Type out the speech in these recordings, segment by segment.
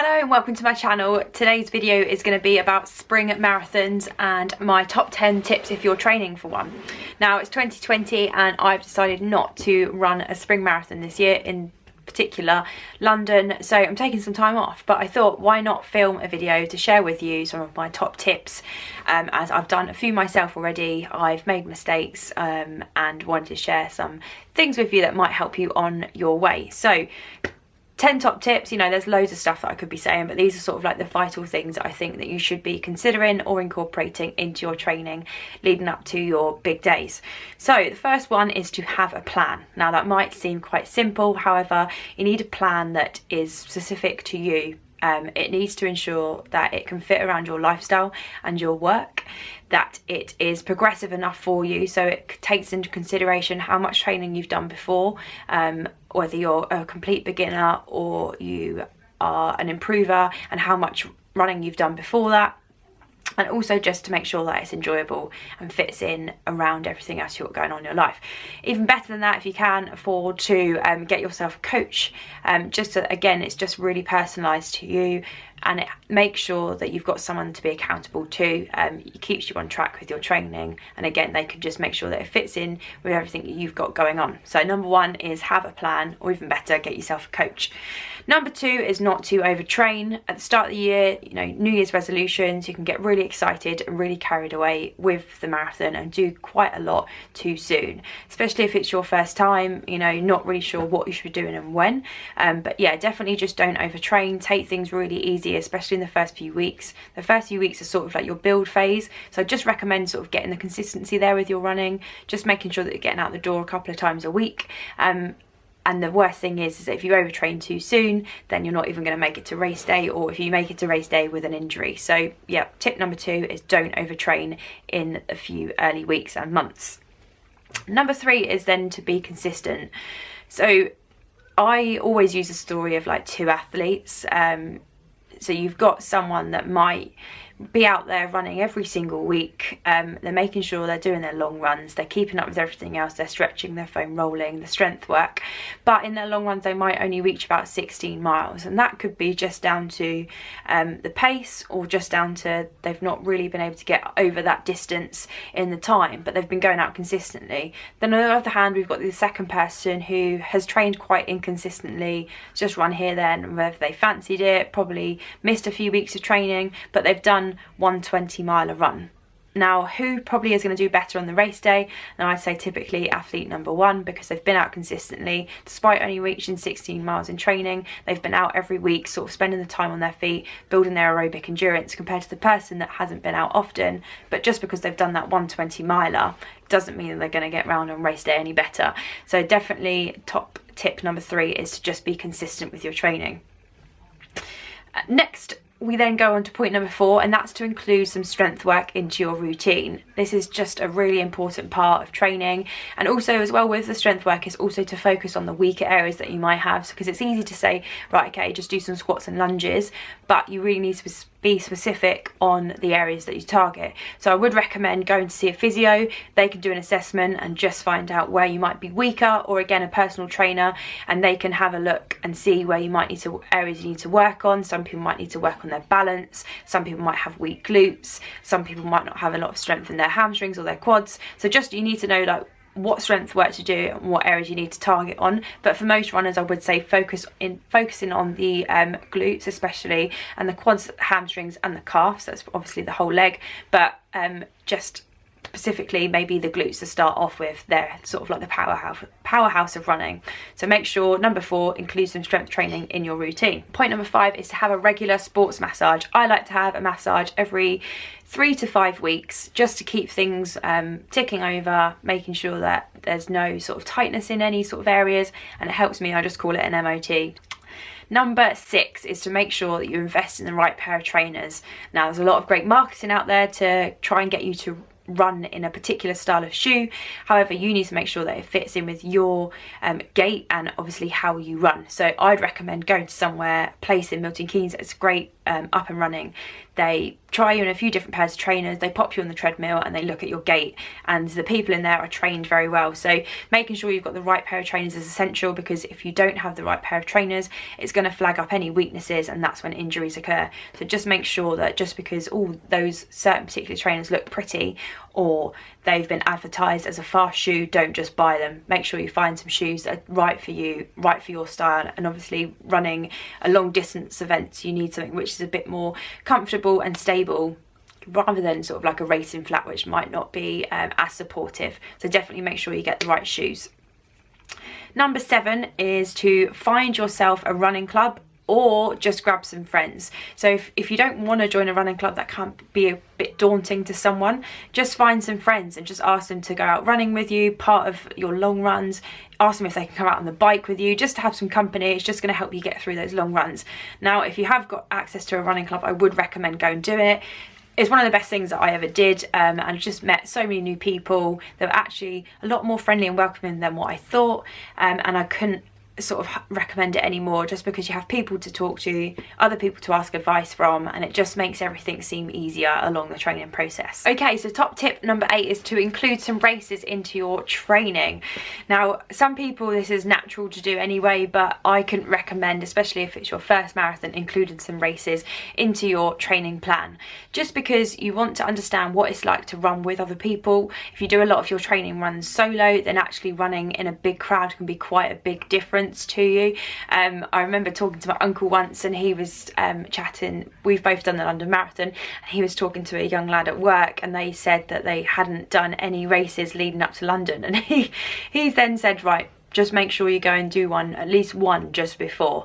Hello and welcome to my channel. Today's video is going to be about spring marathons and my top 10 tips if you're training for one. Now it's 2020 and I've decided not to run a spring marathon this year, in particular London, so I'm taking some time off, but I thought why not film a video to share with you some of my top tips, as I've done a few myself already. I've made mistakes and wanted to share some things with you that might help you on your way. So 10 top tips, you know, there's loads of stuff that I could be saying, but these are sort of like the vital things that I think that you should be considering or incorporating into your training leading up to your big days. So the first one is to have a plan. Now that might seem quite simple, however, you need a plan that is specific to you. It needs to ensure that it can fit around your lifestyle and your work, that it is progressive enough for you, so it takes into consideration how much training you've done before, whether you're a complete beginner or you are an improver, and how much running you've done before that. And also just to make sure that it's enjoyable and fits in around everything else you've got going on in your life. Even better than that, if you can afford to get yourself a coach, just so, again, it's just really personalised to you, and it makes sure that you've got someone to be accountable to. It keeps you on track with your training, and again, they can just make sure that it fits in with everything that you've got going on. So number one is have a plan, or even better, get yourself a coach. Number two is not to overtrain. At the start of the year, you know, New Year's resolutions, you can get really excited and really carried away with the marathon and do quite a lot too soon, especially if it's your first time, you know, not really sure what you should be doing and when. But yeah, definitely just don't overtrain. Take things really easy, especially in the first few weeks. The first few weeks are sort of like your build phase, so I just recommend sort of getting the consistency there with your running, just making sure that you're getting out the door a couple of times a week. And the worst thing is that if you overtrain too soon, then you're not even going to make it to race day, or if you make it to race day with an injury. So yeah, tip number two is don't overtrain in a few early weeks and months. Number three is then to be consistent. So I always use a story of like two athletes. So you've got someone that might be out there running every single week. They're making sure they're doing their long runs, they're keeping up with everything else, they're stretching, their foam rolling, the strength work, but in their long runs they might only reach about 16 miles, and that could be just down to the pace, or just down to they've not really been able to get over that distance in the time, but they've been going out consistently. Then on the other hand, we've got the second person who has trained quite inconsistently, just run here then, whether they fancied it, probably missed a few weeks of training, but they've done 120 mile run. Now, who probably is going to do better on the race day? Now, I'd say typically athlete number one, because they've been out consistently despite only reaching 16 miles in training. They've been out every week, sort of spending the time on their feet, building their aerobic endurance, compared to the person that hasn't been out often. But just because they've done that 120 miler doesn't mean that they're going to get round on race day any better. So definitely top tip number three is to just be consistent with your training. Next, we then go on to point number four, and that's to include some strength work into your routine. This is just a really important part of training, and also as well with the strength work is also to focus on the weaker areas that you might have, because it's easy to say, right, okay, just do some squats and lunges, but you really need to be specific on the areas that you target. So I would recommend going to see a physio. They can do an assessment and just find out where you might be weaker, or again a personal trainer, and they can have a look and see where you might need to, areas you need to work on. Some people might need to work on their balance, some people might have weak glutes, some people might not have a lot of strength in their hamstrings or their quads. So just you need to know like what strength work to do and what areas you need to target on. But for most runners, I would say focusing on the glutes especially, and the quads, hamstrings and the calves. That's obviously the whole leg, but just specifically maybe the glutes to start off with. They're sort of like the powerhouse of running. So make sure, number four, include some strength training in your routine. Point number five is to have a regular sports massage. I like to have a massage every 3 to 5 weeks, just to keep things ticking over, making sure that there's no sort of tightness in any sort of areas, and it helps me. I just call it an MOT. Number six is to make sure that you invest in the right pair of trainers. Now, there's a lot of great marketing out there to try and get you to run in a particular style of shoe. However, you need to make sure that it fits in with your gait and obviously how you run. So I'd recommend going to somewhere, place in Milton Keynes that's great, up and running. They try you in a few different pairs of trainers, they pop you on the treadmill and they look at your gait, and the people in there are trained very well. So making sure you've got the right pair of trainers is essential, because if you don't have the right pair of trainers, it's going to flag up any weaknesses, and that's when injuries occur. So just make sure that just because all those certain particular trainers look pretty or they've been advertised as a fast shoe, don't just buy them. Make sure you find some shoes that are right for you, right for your style. And obviously running a long distance events, you need something which is a bit more comfortable and stable, rather than sort of like a racing flat, which might not be as supportive. So definitely make sure you get the right shoes. Number 7 is to find yourself a running club, or just grab some friends. So if you don't want to join a running club, that can be a bit daunting to someone, just find some friends and just ask them to go out running with you, part of your long runs. Ask them if they can come out on the bike with you, just to have some company. It's just going to help you get through those long runs. Now, if you have got access to a running club, I would recommend go and do it. It's one of the best things that I ever did, and I just met so many new people that were actually a lot more friendly and welcoming than what I thought, and I couldn't sort of recommend it anymore, just because you have people to talk to, other people to ask advice from, and it just makes everything seem easier along the training process. Okay, so top tip number 8 is to include some races into your training. Now, some people this is natural to do anyway, but I couldn't recommend, especially if it's your first marathon, including some races into your training plan, just because you want to understand what it's like to run with other people. If you do a lot of your training runs solo, then actually running in a big crowd can be quite a big difference to you. I remember talking to my uncle once, and he was chatting, we've both done the London Marathon, and he was talking to a young lad at work, and they said that they hadn't done any races leading up to London, and he then said, right, just make sure you go and do one, at least one, just before,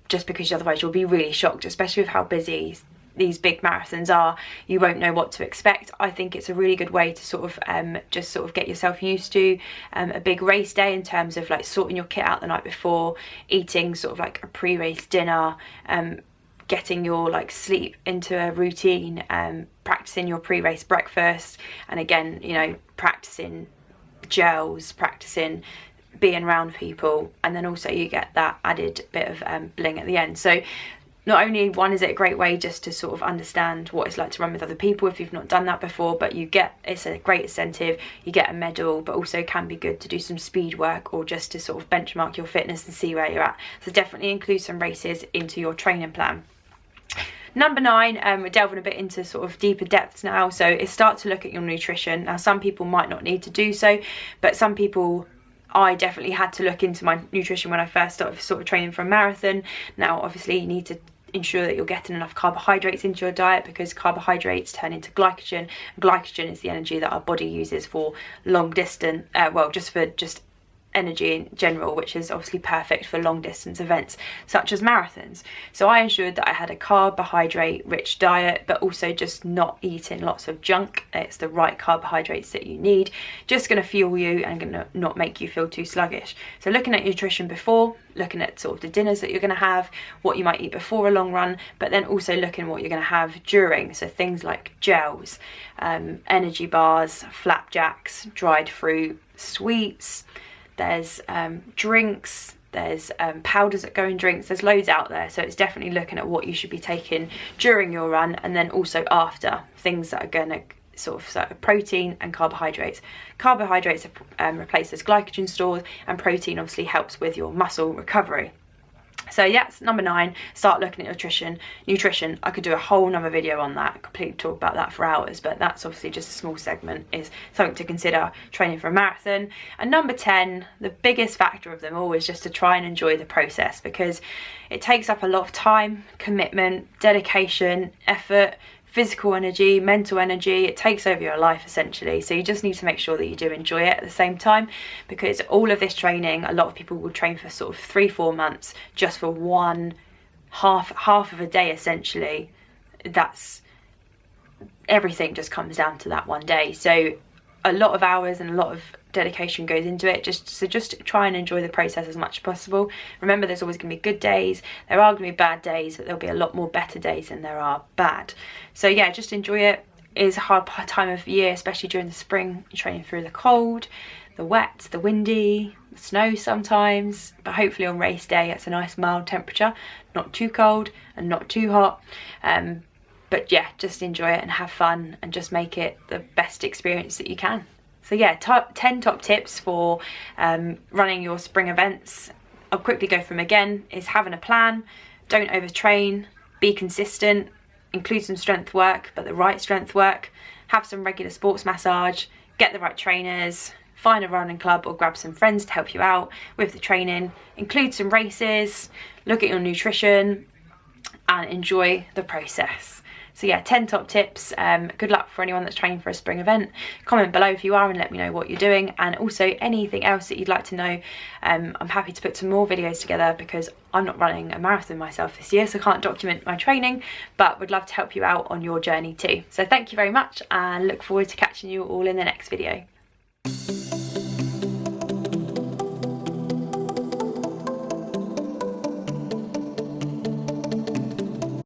just because otherwise you'll be really shocked, especially with how busy these big marathons are. You won't know what to expect. I think it's a really good way to sort of just sort of get yourself used to a big race day, in terms of like sorting your kit out the night before, eating sort of like a pre-race dinner, getting your like sleep into a routine, practicing your pre-race breakfast, and again, you know, practicing gels, practicing being around people, and then also you get that added bit of bling at the end. So not only one is it a great way just to sort of understand what it's like to run with other people if you've not done that before, but you get, it's a great incentive, you get a medal, but also can be good to do some speed work or just to sort of benchmark your fitness and see where you're at. So definitely include some races into your training plan. Number 9, we're delving a bit into sort of deeper depths now, so is start to look at your nutrition. Now, some people might not need to do so, but some people, I definitely had to look into my nutrition when I first started sort of training for a marathon. Now, obviously, you need to ensure that you're getting enough carbohydrates into your diet, because carbohydrates turn into glycogen. Glycogen is the energy that our body uses for long distance, just energy in general, which is obviously perfect for long distance events such as marathons. So I ensured that I had a carbohydrate rich diet, but also just not eating lots of junk. It's the right carbohydrates that you need, just going to fuel you and going to not make you feel too sluggish. So looking at nutrition before, looking at sort of the dinners that you're going to have, what you might eat before a long run, but then also looking at what you're going to have during. So things like gels, energy bars, flapjacks, dried fruit, sweets, there's drinks, there's powders that go in drinks, there's loads out there. So it's definitely looking at what you should be taking during your run, and then also after, things that are going to sort of protein and carbohydrates. Carbohydrates replaces glycogen stores, and protein obviously helps with your muscle recovery. So yes, number 9, start looking at nutrition. I could do a whole nother video on that, completely talk about that for hours, but that's obviously just a small segment, is something to consider training for a marathon. And number 10, the biggest factor of them all, is just to try and enjoy the process, because it takes up a lot of time, commitment, dedication, effort, physical energy, mental energy. It takes over your life essentially, so you just need to make sure that you do enjoy it at the same time, because all of this training, a lot of people will train for sort of 3-4 months just for one half of a day essentially. That's everything, just comes down to that one day. So a lot of hours and a lot of dedication goes into it. Just try and enjoy the process as much as possible. Remember, there's always going to be good days, there are going to be bad days, but there'll be a lot more better days than there are bad. So yeah, just enjoy it, is a hard time of year, especially during the spring. You're training through the cold, the wet, the windy, the snow sometimes, but hopefully on race day it's a nice mild temperature, not too cold and not too hot. But yeah, just enjoy it and have fun and just make it the best experience that you can. So yeah, 10 top tips for running your spring events. I'll quickly go through them again. Is having a plan, don't overtrain, be consistent, include some strength work, but the right strength work, have some regular sports massage, get the right trainers, find a running club or grab some friends to help you out with the training, include some races, look at your nutrition and enjoy the process. So yeah, 10 top tips. Good luck for anyone that's training for a spring event. Comment below if you are and let me know what you're doing, and also anything else that you'd like to know. I'm happy to put some more videos together because I'm not running a marathon myself this year, so I can't document my training, but would love to help you out on your journey too. So thank you very much and look forward to catching you all in the next video.